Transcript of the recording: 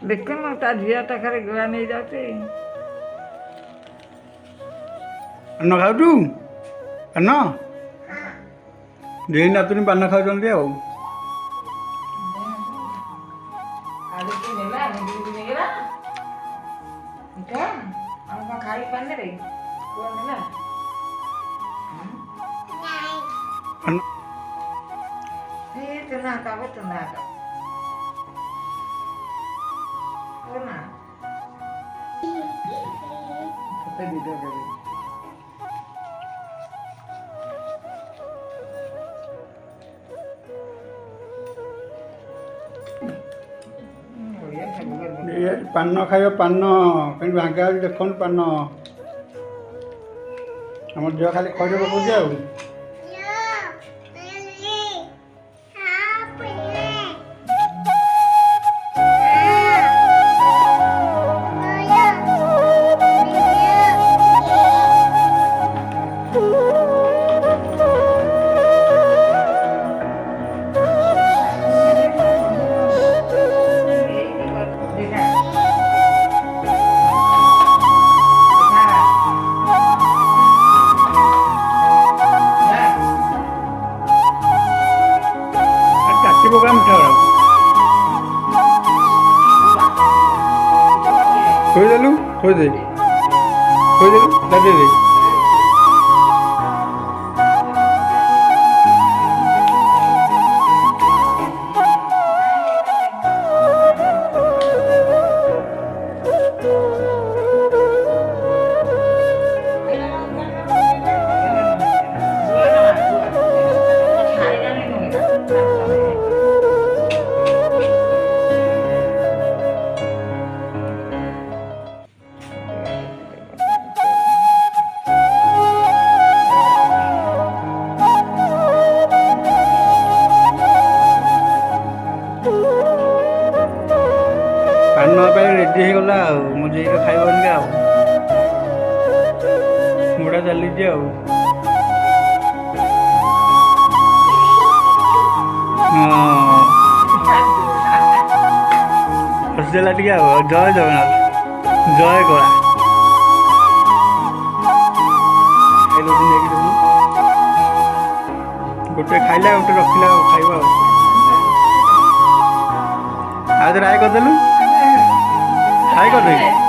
ଦେଖୁନୁ ତା ଝିଅଟା ଖାଲି ଗୁଆ ନେଇଯାଉଛି। ପାନ ଖାଉଛୁ? ପାନ ଦେଇ ନାତୁଣୀ ପାନ ଖାଉଛନ୍ତି ଆଉ। ଖାଇ ପାନରେ ପାନ ଖାଇବ ପାନ କେମିତି ଭାଙ୍ଗା ହେଉଛି ଦେଖନ୍ତୁ ପାନ ଆମ ଝିଅ ଖାଲି ଖଇରେ ପକଉଛି ଆଉ। Program thở thôi ra luôn thôi đi ra đi đi ପାନ ପାଇଁ ରେଡି ହେଇଗଲା ଆଉ ମୋ ଝିଅ ଖାଇବନି ଆଉ ମୁଡ଼ା ଚାଲିଛି ଆଉ। ହସିଦେଲା ଟିକେ ଆଉ ଜୟ ଜଗନ୍ନାଥ ଜୟ କଳା ଗୋଟେ ଖାଇଲା ଗୋଟେ ରଖିଲା ଆଉ ଖାଇବା ଆଉ ଥରେ ଆୟ କରିଦେଲୁ। Hai con gì?